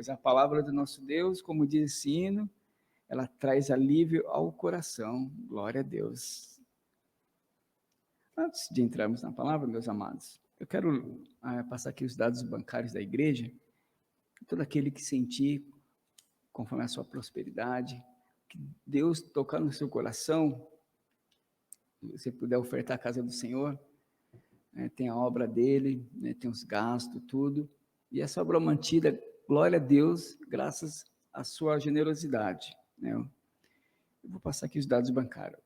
pois a palavra do nosso Deus, como diz esse hino, ela traz alívio ao coração. Glória a Deus. Antes de entrarmos na palavra, meus amados, eu quero passar aqui os dados bancários da igreja. Todo aquele que sentir, conforme a sua prosperidade, que Deus tocar no seu coração, se você puder ofertar a casa do Senhor, tem a obra dele, tem os gastos, tudo, e essa obra mantida, glória a Deus, graças à sua generosidade. Eu vou passar aqui os dados bancários.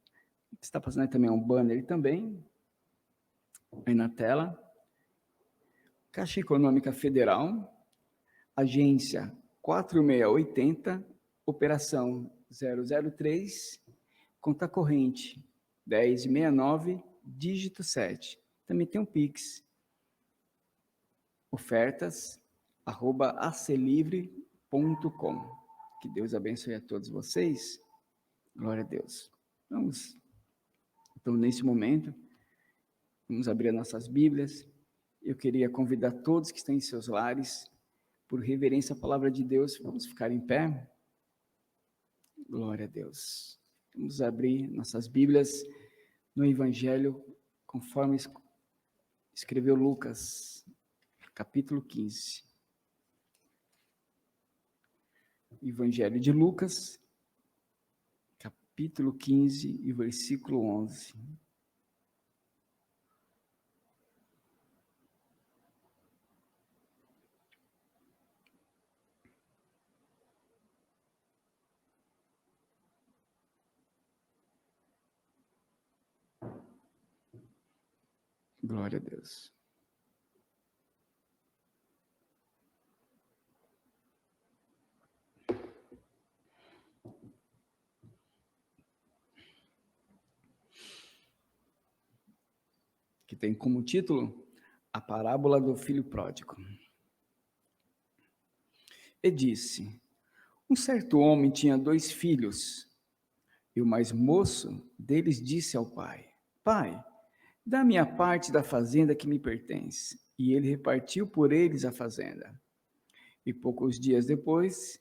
Está passando aí também um banner também, aí na tela. Caixa Econômica Federal, agência 4680, operação 003, conta corrente 1069, dígito 7. Também tem um Pix, ofertas@aclivre.com. Que Deus abençoe a todos vocês. Glória a Deus. Então, nesse momento, vamos abrir as nossas Bíblias. Eu queria convidar todos que estão em seus lares, por reverência à palavra de Deus, vamos ficar em pé. Glória a Deus. Vamos abrir nossas Bíblias no Evangelho, conforme escreveu Lucas, capítulo 15. Evangelho de Lucas, capítulo 15 e versículo 11. Glória a Deus. Que tem como título a parábola do filho pródigo. E disse: um certo homem tinha 2 filhos, e o mais moço deles disse ao pai: Pai, dá-me a parte da fazenda que me pertence. E ele repartiu por eles a fazenda. E poucos dias depois,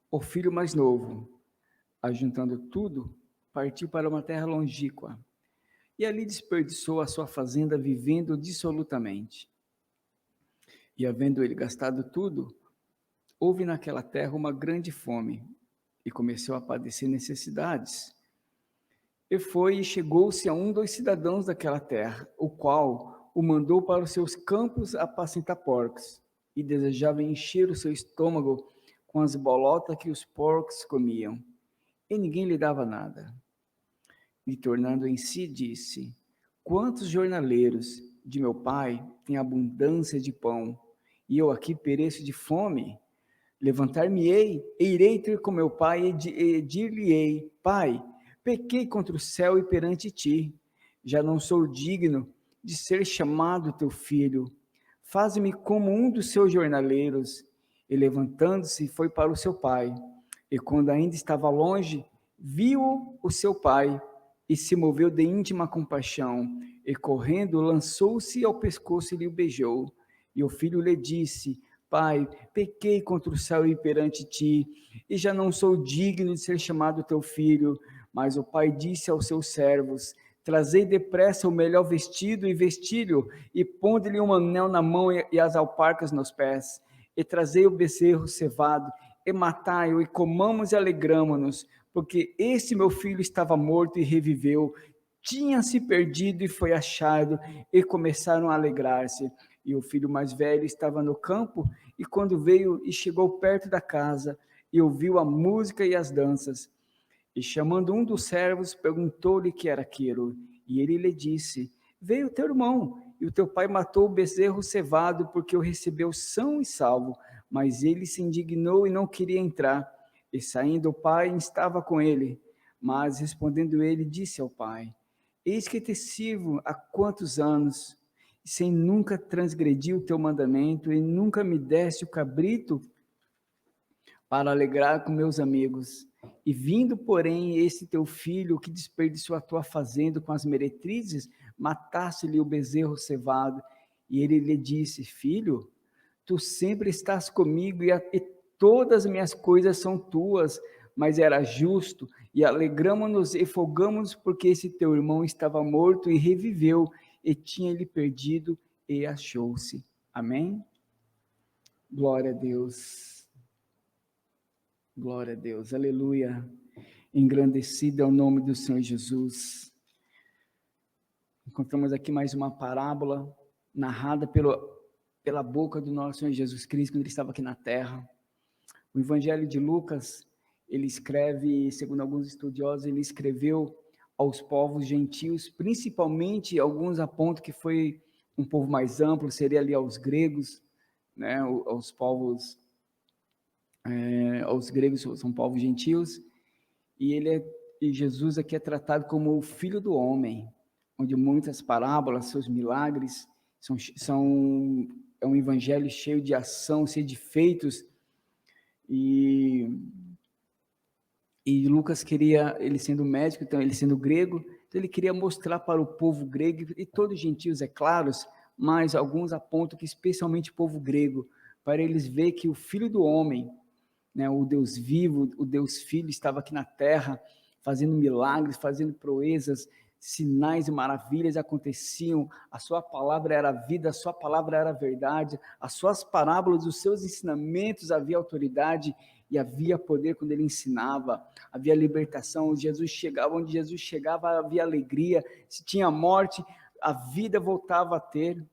o filho mais novo, ajuntando tudo, partiu para uma terra longínqua, e ali desperdiçou a sua fazenda vivendo dissolutamente. E havendo ele gastado tudo, houve naquela terra uma grande fome, e começou a padecer necessidades. E foi e chegou-se a um dos cidadãos daquela terra, o qual o mandou para os seus campos apacentar porcos, e desejava encher o seu estômago com as bolotas que os porcos comiam, e ninguém lhe dava nada. E tornando em si, disse: quantos jornaleiros de meu pai têm abundância de pão, e eu aqui pereço de fome? Levantar-me-ei, e irei ter com meu pai, e dir-lhe-ei: Pai, pequei contra o céu e perante ti, já não sou digno de ser chamado teu filho. Faze-me como um dos seus jornaleiros. E levantando-se, foi para o seu pai. E quando ainda estava longe, viu o seu pai, e se moveu de íntima compaixão, e correndo, lançou-se ao pescoço e lhe o beijou. E o filho lhe disse: Pai, pequei contra o céu e perante ti, e já não sou digno de ser chamado teu filho. Mas o pai disse aos seus servos: trazei depressa o melhor vestido e vestilho, e ponde-lhe um anel na mão e as alparcas nos pés. E trazei o bezerro cevado, e matai-o, e comamos e alegramo-nos, porque este meu filho estava morto e reviveu, tinha se perdido e foi achado, e começaram a alegrar-se. E o filho mais velho estava no campo, e quando veio e chegou perto da casa, e ouviu a música e as danças, e chamando um dos servos, perguntou-lhe que era aquilo. E ele lhe disse: veio teu irmão, e o teu pai matou o bezerro cevado, porque o recebeu são e salvo. Mas ele se indignou e não queria entrar. E saindo o pai, estava com ele. Mas respondendo ele, disse ao pai: eis que te sirvo há quantos anos, sem nunca transgredir o teu mandamento, e nunca me deste o cabrito para alegrar com meus amigos. E vindo, porém, esse teu filho, que desperdiçou a tua fazenda com as meretrizes, mataste-lhe o bezerro cevado. E ele lhe disse: filho, tu sempre estás comigo, e todas as minhas coisas são tuas, mas era justo, e alegramo-nos e folgamos, porque esse teu irmão estava morto e reviveu, e tinha ele perdido e achou-se. Amém? Glória a Deus. Glória a Deus. Aleluia. Engrandecido é o nome do Senhor Jesus. Encontramos aqui mais uma parábola narrada pela boca do nosso Senhor Jesus Cristo, quando ele estava aqui na terra. O Evangelho de Lucas, ele escreve, segundo alguns estudiosos, ele escreveu aos povos gentios, principalmente, alguns apontam que foi um povo mais amplo, seria ali aos gregos, né, aos povos, aos gregos são povos gentios, e Jesus aqui é tratado como o Filho do Homem, onde muitas parábolas, seus milagres, é um evangelho cheio de ação, cheio de feitos, e Lucas queria, ele sendo médico, então ele sendo grego, então ele queria mostrar para o povo grego, e todos os gentios, é claro, mas alguns apontam que especialmente o povo grego, para eles ver que o Filho do Homem, né, o Deus vivo, o Deus Filho, estava aqui na terra, fazendo milagres, fazendo proezas, sinais e maravilhas aconteciam, a sua palavra era vida, a sua palavra era verdade, as suas parábolas, os seus ensinamentos havia autoridade e havia poder quando ele ensinava, havia libertação, onde Jesus chegava havia alegria, se tinha morte, a vida voltava a ter.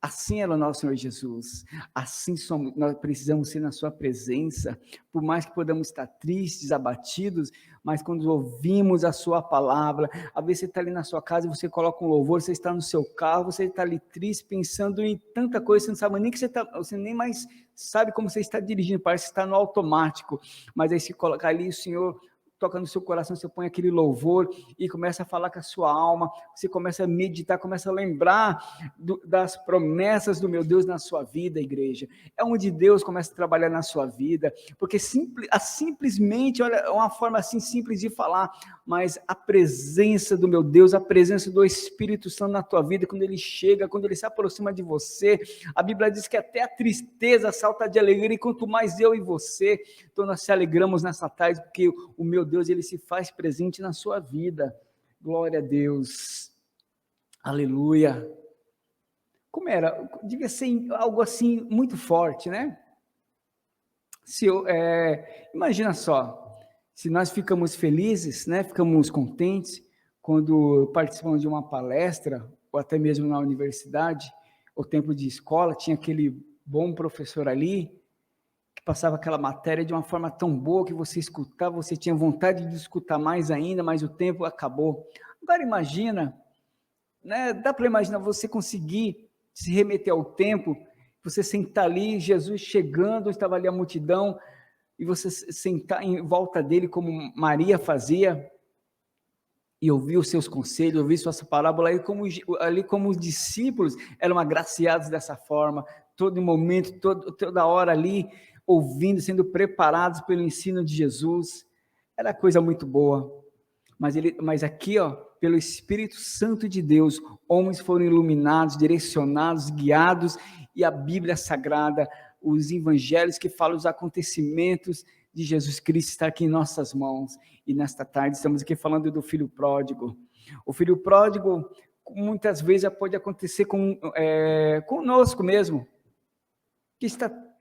Assim era o nosso Senhor Jesus, assim somos, nós precisamos ser na sua presença, por mais que podamos estar tristes, abatidos, mas quando ouvimos a sua palavra, às vezes você está ali na sua casa e você coloca um louvor, você está no seu carro, você está ali triste, pensando em tanta coisa, você não sabe nem que você nem mais sabe como você está dirigindo, parece que está no automático, mas aí se colocar ali, o Senhor toca no seu coração, você põe aquele louvor e começa a falar com a sua alma, você começa a meditar, começa a lembrar das promessas do meu Deus na sua vida, igreja. É onde Deus começa a trabalhar na sua vida, porque simplesmente, olha, é uma forma assim simples de falar, mas a presença do meu Deus, a presença do Espírito Santo na tua vida, quando ele chega, quando ele se aproxima de você, a Bíblia diz que até a tristeza salta de alegria, e quanto mais eu e você, então nós se alegramos nessa tarde, porque o meu Deus, ele se faz presente na sua vida. Glória a Deus. Aleluia. Como era? Devia ser algo assim muito forte, né? Imagina só, se nós ficamos felizes, né? Ficamos contentes quando participamos de uma palestra, ou até mesmo na universidade, ou tempo de escola, tinha aquele bom professor ali, que passava aquela matéria de uma forma tão boa que você escutava, você tinha vontade de escutar mais ainda, mas o tempo acabou. Agora imagina, né, dá para imaginar você conseguir se remeter ao tempo, você sentar ali, Jesus chegando, estava ali a multidão, e você sentar em volta dele como Maria fazia, e ouvir os seus conselhos, ouvir suas parábolas, ali como os discípulos eram agraciados dessa forma, todo momento, toda hora ali, ouvindo, sendo preparados pelo ensino de Jesus, era coisa muito boa, mas aqui, ó, pelo Espírito Santo de Deus, homens foram iluminados, direcionados, guiados, e a Bíblia Sagrada, os evangelhos que falam os acontecimentos de Jesus Cristo está aqui em nossas mãos, e nesta tarde estamos aqui falando do filho pródigo. O filho pródigo, muitas vezes pode acontecer conosco mesmo, que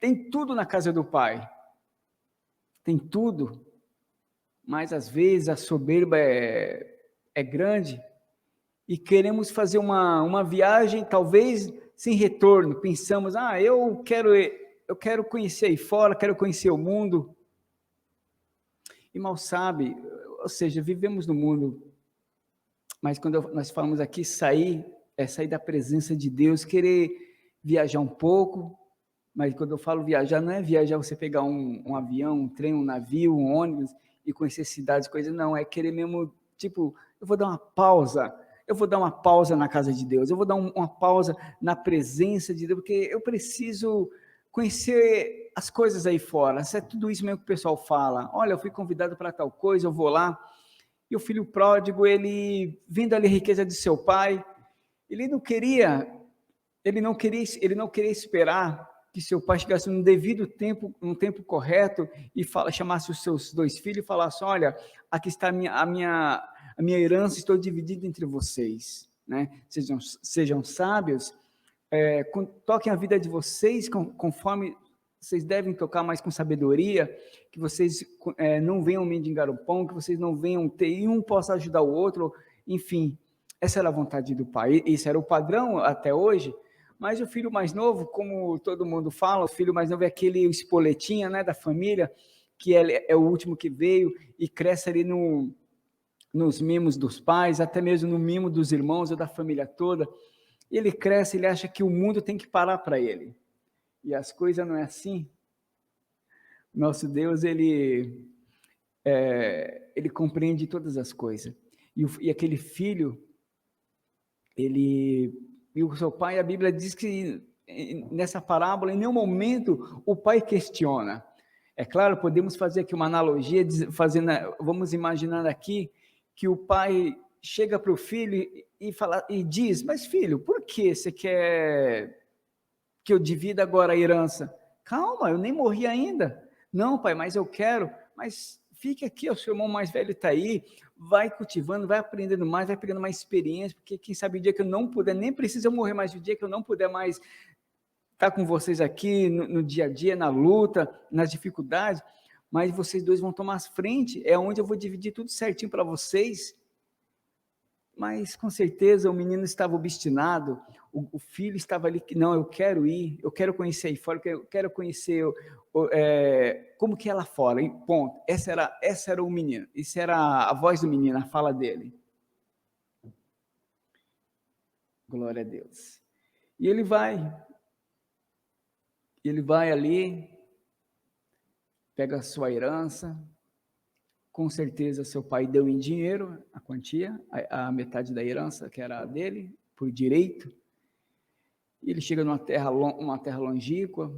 tem tudo na casa do Pai, tem tudo, mas às vezes a soberba é grande, e queremos fazer uma viagem, talvez sem retorno, pensamos, eu quero conhecer aí fora, quero conhecer o mundo, e mal sabe, ou seja, vivemos no mundo, mas quando nós falamos aqui, sair da presença de Deus, querer viajar um pouco, mas quando eu falo viajar, não é viajar você pegar um avião, um trem, um navio, um ônibus e conhecer cidades, coisas, não, é querer mesmo, tipo, eu vou dar uma pausa na casa de Deus, eu vou dar uma pausa na presença de Deus, porque eu preciso conhecer as coisas aí fora, se é tudo isso mesmo que o pessoal fala, olha, eu fui convidado para tal coisa, eu vou lá, e o filho pródigo, ele, vendo ali a riqueza de seu pai, ele não queria esperar, que seu pai chegasse no devido tempo, no tempo correto, e chamasse os seus 2 filhos e falasse: olha, aqui está a minha herança, estou dividido entre vocês, né? Sejam sábios, toquem a vida de vocês conforme vocês devem tocar, mais com sabedoria, que vocês não venham mendigar o pão, que vocês não venham ter, e um possa ajudar o outro, enfim, essa era a vontade do pai, esse era o padrão até hoje. Mas o filho mais novo, como todo mundo fala, o filho mais novo é aquele espoletinha, né, da família, que é o último que veio e cresce ali nos mimos dos pais, até mesmo no mimo dos irmãos ou da família toda. Ele cresce, ele acha que o mundo tem que parar para ele. E as coisas não é assim. Nosso Deus, ele compreende todas as coisas. E aquele filho, e o seu pai, a Bíblia diz que nessa parábola, em nenhum momento o pai questiona. É claro, podemos fazer aqui uma analogia, vamos imaginar aqui que o pai chega para o filho e diz: mas filho, por que você quer que eu divida agora a herança? Calma, eu nem morri ainda. Não, pai, mas eu quero. Mas fique aqui, o seu irmão mais velho está aí, vai cultivando, vai aprendendo mais, vai pegando mais experiência, porque quem sabe o dia que eu não puder, nem precisa eu morrer, mas o dia que eu não puder mais estar com vocês aqui no dia a dia, na luta, nas dificuldades, mas vocês dois vão tomar as frente, é onde eu vou dividir tudo certinho para vocês. Mas com certeza o menino estava obstinado, o filho estava ali, não, eu quero ir, eu quero conhecer aí fora, eu quero conhecer como que é lá fora, e ponto. Essa era o menino, isso era a voz do menino, a fala dele. Glória a Deus. E ele vai ali, pega a sua herança, com certeza seu pai deu em dinheiro a quantia, a metade da herança que era dele, por direito. E ele chega numa terra longínqua.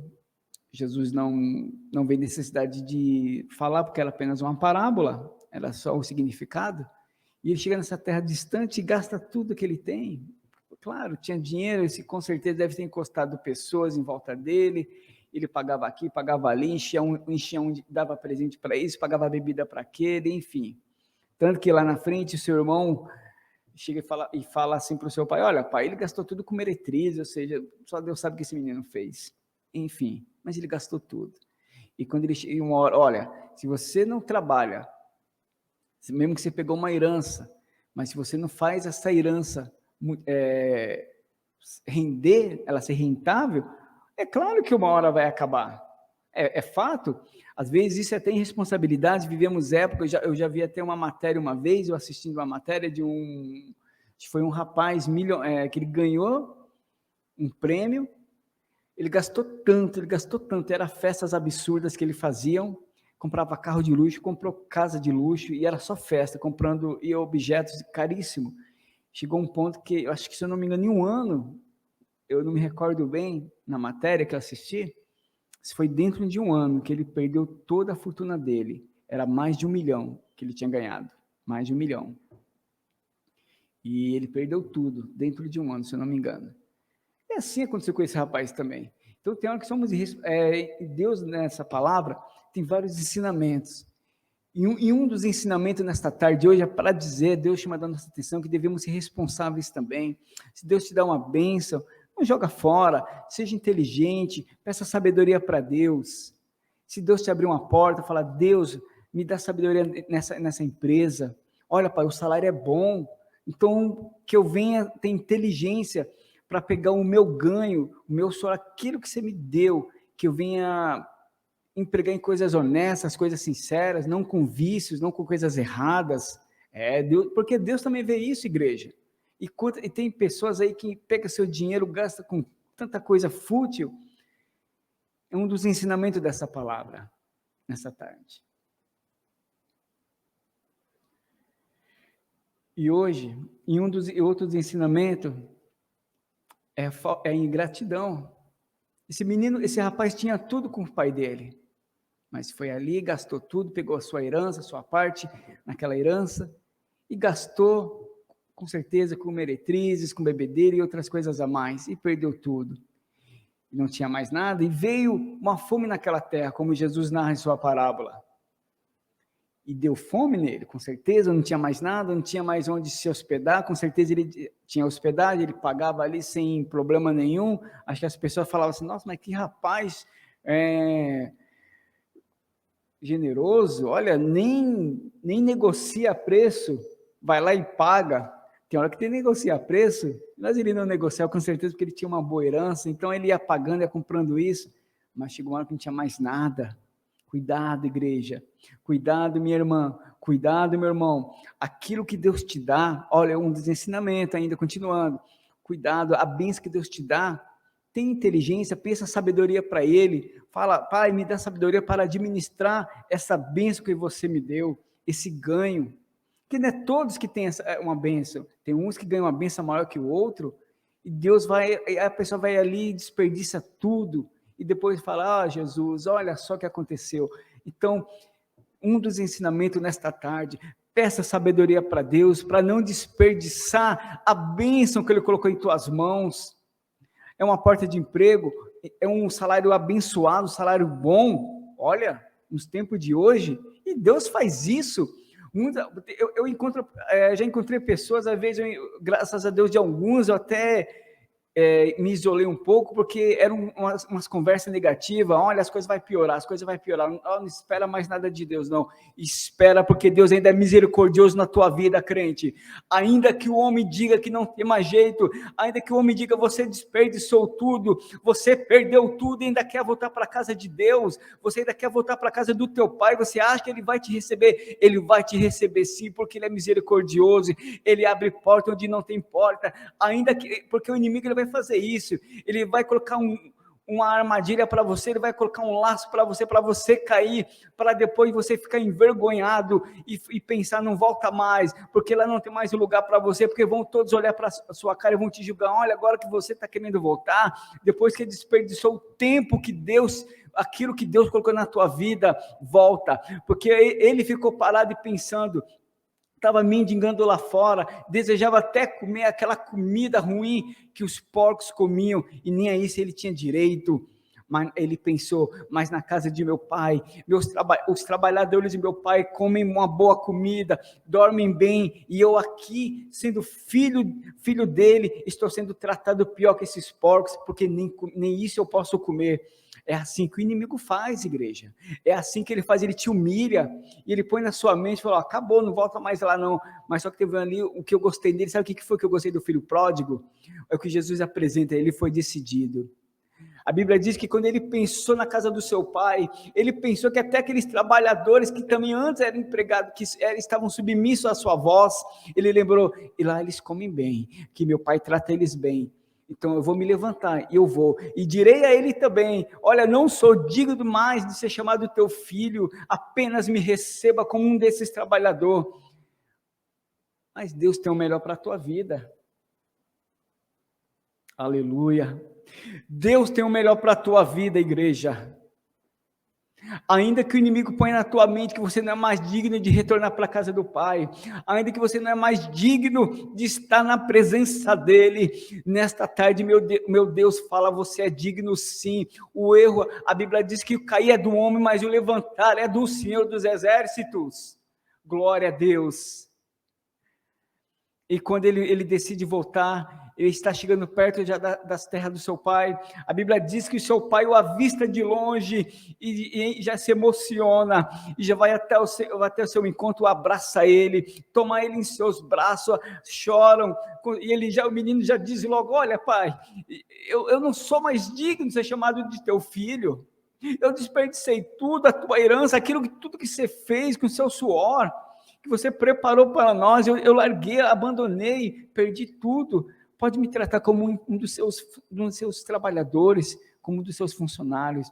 Jesus não vê necessidade de falar, porque era apenas uma parábola, era só o significado. E ele chega nessa terra distante e gasta tudo que ele tem. Claro, tinha dinheiro, esse com certeza deve ter encostado pessoas em volta dele. Ele pagava aqui, pagava ali, enchia onde dava presente para isso, pagava bebida para aquele, enfim. Tanto que lá na frente o seu irmão chega e fala assim para o seu pai: olha, pai, ele gastou tudo com meretriz, ou seja, só Deus sabe o que esse menino fez. Enfim, mas ele gastou tudo. E quando ele chega uma hora: olha, se você não trabalha, mesmo que você pegou uma herança, mas se você não faz essa herança render, ela ser rentável, é claro que uma hora vai acabar. É fato. Às vezes isso é até irresponsabilidade. Vivemos época, eu já vi até uma matéria uma vez, eu assistindo uma matéria de foi um rapaz que ele ganhou um prêmio, ele gastou tanto, era festas absurdas que ele fazia, comprava carro de luxo, comprou casa de luxo, e era só festa, comprando objetos caríssimos. Chegou um ponto que, eu acho que, se eu não me engano, em um ano, eu não me recordo bem, na matéria que eu assisti, se foi dentro de um ano que ele perdeu toda a fortuna dele. Era mais de 1 milhão que ele tinha ganhado, mais de 1 milhão. E ele perdeu tudo dentro de um ano, se eu não me engano. E assim aconteceu com esse rapaz também. Então tem hora que Deus, nessa palavra, tem vários ensinamentos. E um dos ensinamentos nesta tarde hoje é para dizer, Deus chama a nossa atenção, que devemos ser responsáveis também. Se Deus te dá uma bênção, não joga fora, seja inteligente, peça sabedoria para Deus. Se Deus te abrir uma porta, fala: Deus, me dá sabedoria nessa empresa. Olha, pai, o salário é bom, então que eu venha ter inteligência para pegar o meu ganho, o meu salário, aquilo que você me deu, que eu venha empregar em coisas honestas, coisas sinceras, não com vícios, não com coisas erradas. Porque Deus também vê isso, igreja. E tem pessoas aí que pegam seu dinheiro, gasta com tanta coisa fútil. É um dos ensinamentos dessa palavra, nessa tarde. E hoje, em um dos outros ensinamentos, é a ingratidão. Esse rapaz tinha tudo com o pai dele, mas foi ali, gastou tudo, pegou a sua herança, a sua parte naquela herança, e gastou, com certeza, com meretrizes, com bebedeira e outras coisas a mais, e perdeu tudo. e não tinha mais nada, e veio uma fome naquela terra, como Jesus narra em sua parábola. E deu fome nele, com certeza, não tinha mais nada, não tinha mais onde se hospedar, com certeza ele tinha hospedagem, ele pagava ali sem problema nenhum. Acho que as pessoas falavam assim, nossa, mas que rapaz generoso, olha, nem negocia preço, vai lá e paga. Tem hora que tem que negociar preço, mas ele não negociava com certeza porque ele tinha uma boa herança, então ele ia pagando, ia comprando isso, mas chegou uma hora que não tinha mais nada. Cuidado, igreja, cuidado, minha irmã, cuidado, meu irmão, aquilo que Deus te dá, olha, um dos ensinamentos ainda, continuando, cuidado, a bênção que Deus te dá, tem inteligência, pensa sabedoria para Ele, fala, Pai, me dá sabedoria para administrar essa bênção que você me deu, esse ganho, porque não é todos que têm uma bênção, tem uns que ganham uma bênção maior que o outro, e Deus vai, a pessoa vai ali e desperdiça tudo, e depois fala, Jesus, olha só o que aconteceu. Então, um dos ensinamentos nesta tarde, peça sabedoria para Deus, para não desperdiçar a bênção que Ele colocou em tuas mãos. É uma porta de emprego, é um salário abençoado, um salário bom, olha, nos tempos de hoje, e Deus faz isso. Eu já encontrei pessoas, às vezes, graças a Deus, de alguns, eu até me isolei um pouco, porque eram umas conversas negativas, olha, as coisas vão piorar, não espera mais nada de Deus, não, espera, porque Deus ainda é misericordioso na tua vida, crente, ainda que o homem diga que não tem mais jeito, ainda que o homem diga, você desperdiçou tudo, você perdeu tudo, e ainda quer voltar para a casa de Deus, você ainda quer voltar para a casa do teu pai, você acha que ele vai te receber? Ele vai te receber sim, porque ele é misericordioso, ele abre porta onde não tem porta, ainda que, porque o inimigo ele vai fazer isso, ele vai colocar uma armadilha para você, ele vai colocar um laço para você cair, para depois você ficar envergonhado e pensar, não volta mais, porque lá não tem mais lugar para você, porque vão todos olhar para a sua cara e vão te julgar, olha, agora que você está querendo voltar, depois que desperdiçou o tempo que Deus, aquilo que Deus colocou na tua vida, volta, porque ele ficou parado e pensando, estava mendigando lá fora, desejava até comer aquela comida ruim que os porcos comiam, e nem a isso ele tinha direito, mas ele pensou, mas na casa de meu pai, os trabalhadores de meu pai comem uma boa comida, dormem bem, e eu aqui, sendo filho dele, estou sendo tratado pior que esses porcos, porque nem isso eu posso comer. É assim que o inimigo faz, igreja, é assim que ele faz, ele te humilha, e ele põe na sua mente, e fala, acabou, não volta mais lá não, mas só que teve ali, o que eu gostei dele, sabe o que foi que eu gostei do filho pródigo? É o que Jesus apresenta, ele foi decidido. A Bíblia diz que quando ele pensou na casa do seu pai, ele pensou que até aqueles trabalhadores que também antes eram empregados, que estavam submissos à sua voz, ele lembrou, e lá eles comem bem, que meu pai trata eles bem, então eu vou me levantar, e eu vou, e direi a ele também, olha, não sou digno mais de ser chamado teu filho, apenas me receba como um desses trabalhadores, mas Deus tem o melhor para a tua vida, aleluia, Deus tem o melhor para a tua vida, igreja, ainda que o inimigo ponha na tua mente que você não é mais digno de retornar para a casa do Pai, ainda que você não é mais digno de estar na presença dEle, nesta tarde, meu Deus fala, você é digno sim, o erro, a Bíblia diz que o cair é do homem, mas o levantar é do Senhor dos Exércitos, glória a Deus, e quando ele decide voltar, ele está chegando perto já das terras do seu pai, a Bíblia diz que o seu pai o avista de longe, e já se emociona, e já vai até o seu encontro, abraça ele, toma ele em seus braços, choram, e o menino já diz logo, olha pai, eu não sou mais digno de ser chamado de teu filho, eu desperdicei tudo, a tua herança, tudo que você fez com o seu suor, que você preparou para nós, eu larguei, abandonei, perdi tudo, pode me tratar como um dos seus trabalhadores, como um dos seus funcionários.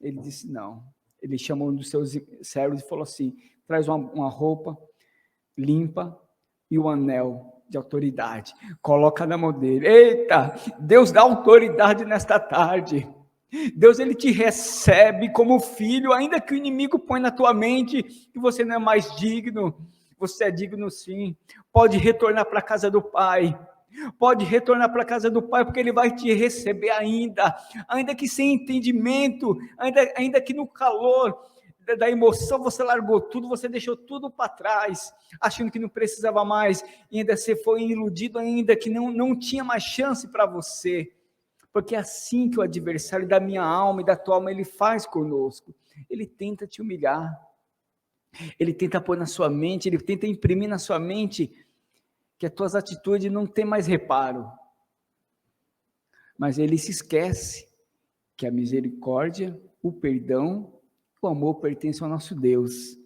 Ele disse não, ele chamou um dos seus servos e falou assim, traz uma roupa limpa e um anel de autoridade, coloca na mão dele, eita, Deus dá autoridade nesta tarde, Deus ele te recebe como filho, ainda que o inimigo põe na tua mente que você não é mais digno, você é digno sim, pode retornar para a casa do Pai, Pode retornar para a casa do Pai, porque Ele vai te receber ainda que sem entendimento, ainda que no calor da emoção você largou tudo, você deixou tudo para trás, achando que não precisava mais, e ainda você foi iludido ainda, que não tinha mais chance para você, porque é assim que o adversário da minha alma e da tua alma, ele faz conosco, ele tenta te humilhar, ele tenta pôr na sua mente, ele tenta imprimir na sua mente, que as tuas atitudes não tem mais reparo, mas ele se esquece que a misericórdia, o perdão, o amor pertence ao nosso Deus.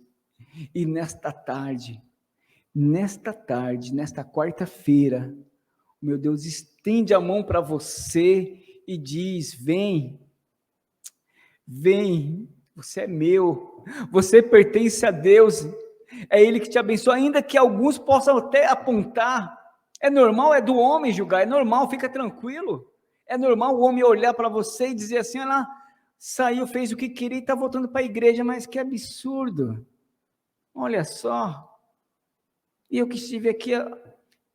E nesta tarde, nesta quarta-feira, meu Deus estende a mão para você e diz: vem, você é meu, você pertence a Deus, é Ele que te abençoa, ainda que alguns possam até apontar, é normal, é do homem julgar, é normal, fica tranquilo, é normal o homem olhar para você e dizer assim: olha lá, saiu, fez o que queria e está voltando para a igreja, mas que absurdo, olha só, e eu que estive aqui,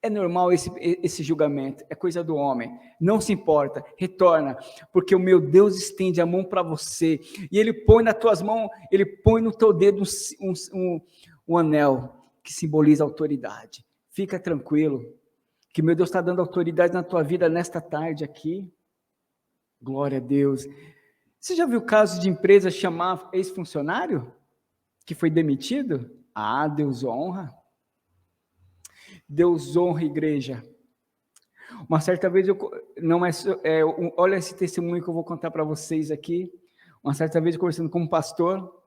é normal esse julgamento, é coisa do homem, não se importa, retorna, porque o meu Deus estende a mão para você, e Ele põe nas tuas mãos, Ele põe no teu dedo um anel, que simboliza autoridade, fica tranquilo, que meu Deus está dando autoridade na tua vida nesta tarde aqui, glória a Deus. Você já viu caso de empresa chamar ex-funcionário, que foi demitido? Ah, Deus honra, igreja. Uma certa vez, olha esse testemunho que eu vou contar para vocês aqui. Uma certa vez, conversando com um pastor,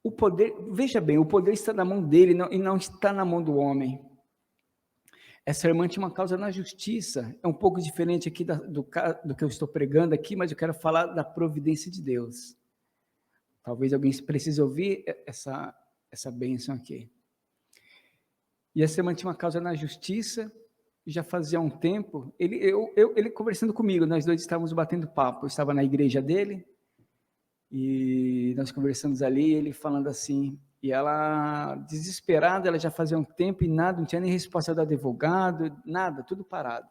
o poder, veja bem, o poder está na mão dele e não está na mão do homem. Essa irmã tinha uma causa na justiça, é um pouco diferente aqui do que eu estou pregando aqui, mas eu quero falar da providência de Deus. Talvez alguém precise ouvir essa bênção aqui. E essa irmã tinha uma causa na justiça, já fazia um tempo, ele conversando comigo, nós dois estávamos batendo papo, eu estava na igreja dele, e nós conversamos ali, ele falando assim, e ela desesperada, ela já fazia um tempo e nada, não tinha nem resposta do advogado, nada, tudo parado.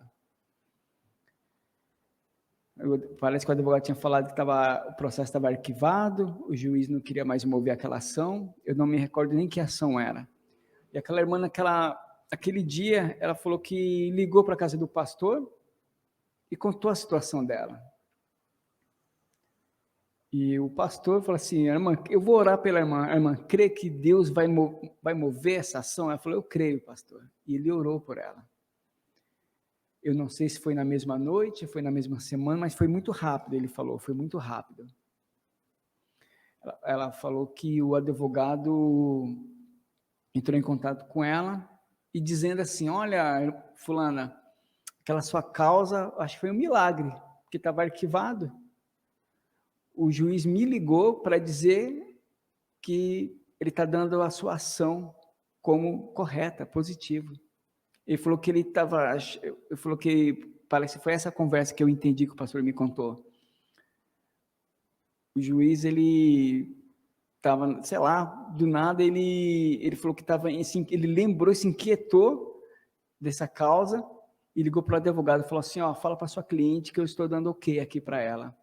Parece que o advogado tinha falado que o processo estava arquivado, o juiz não queria mais mover aquela ação, eu não me recordo nem que ação era. E aquela irmã, aquele dia, ela falou que ligou para a casa do pastor e contou a situação dela. E o pastor falou assim: irmã, eu vou orar pela irmã. A irmã, crê que Deus vai mover essa ação? Ela falou: eu creio, pastor. E ele orou por ela. Eu não sei se foi na mesma noite, foi na mesma semana, mas foi muito rápido, ele falou, foi muito rápido. Ela falou que o advogado entrou em contato com ela e dizendo assim: olha, fulana, aquela sua causa, acho que foi um milagre, porque estava arquivado. O juiz me ligou para dizer que ele está dando a sua ação como correta, positivo. Ele falou que parece que foi essa conversa que eu entendi que o pastor me contou. O juiz, ele estava, sei lá, do nada ele falou que estava, ele lembrou, se inquietou dessa causa e ligou para o advogado e falou assim: ó, fala para sua cliente que eu estou dando ok aqui para ela.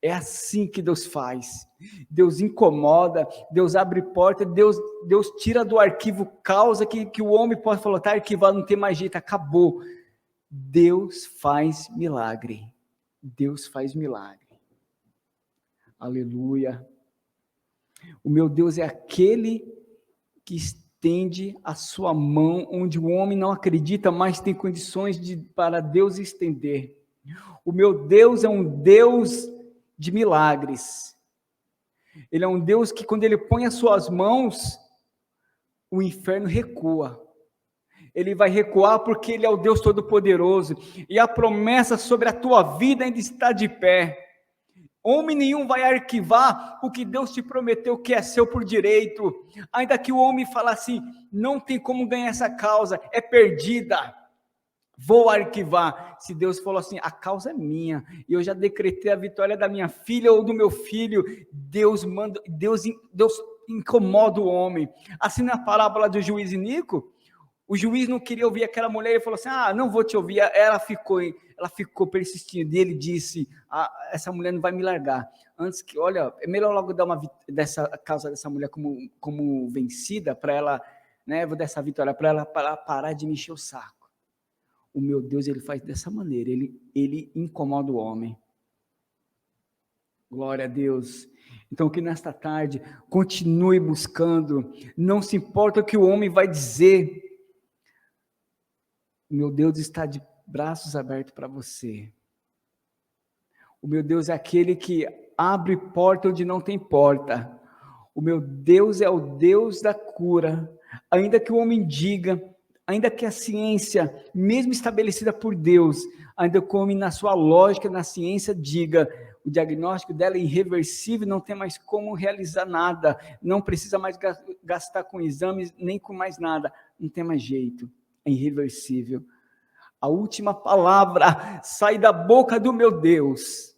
É assim que Deus faz. Deus incomoda, Deus abre porta, Deus tira do arquivo causa que o homem pode falar: está arquivado, não tem mais jeito, acabou. Deus faz milagre. Deus faz milagre. Aleluia. O meu Deus é aquele que estende a sua mão onde o homem não acredita, mas tem condições para Deus estender. O meu Deus é um Deus de milagres. Ele é um Deus que, quando ele põe as suas mãos, o inferno recua. Ele vai recuar porque ele é o Deus Todo-Poderoso, e a promessa sobre a tua vida ainda está de pé. Homem nenhum vai arquivar o que Deus te prometeu que é seu por direito, ainda que o homem fale assim: não tem como ganhar essa causa, é perdida, vou arquivar. Se Deus falou assim: a causa é minha, e eu já decretei a vitória da minha filha ou do meu filho, Deus incomoda o homem. Assim na parábola do juiz Inico, O juiz não queria ouvir aquela mulher, ele falou assim, não vou te ouvir. Ela ficou persistindo, e ele disse, essa mulher não vai me largar. Antes que, olha, é melhor logo dar dessa causa dessa mulher como vencida, para ela, né, vou dar essa vitória para ela parar de me encher o saco. O meu Deus, ele faz dessa maneira, ele incomoda o homem. Glória a Deus. Então, que nesta tarde, continue buscando, não se importa o que o homem vai dizer, o meu Deus está de braços abertos para você. O meu Deus é aquele que abre porta onde não tem porta. O meu Deus é o Deus da cura. Ainda que o homem diga, ainda que a ciência, mesmo estabelecida por Deus, ainda que o homem na sua lógica, na ciência, diga, o diagnóstico dela é irreversível, não tem mais como realizar nada, não precisa mais gastar com exames, nem com mais nada, não tem mais jeito, é irreversível. A última palavra sai da boca do meu Deus.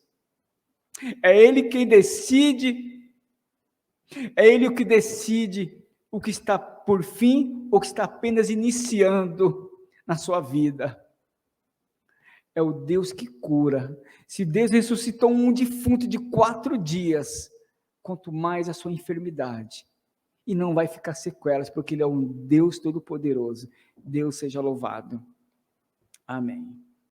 É Ele quem decide, é Ele o que decide o que está por fim ou que está apenas iniciando na sua vida. É o Deus que cura. Se Deus ressuscitou um defunto de 4 dias, quanto mais a sua enfermidade. E não vai ficar sequelas, porque Ele é um Deus todo-poderoso. Deus seja louvado. Amém.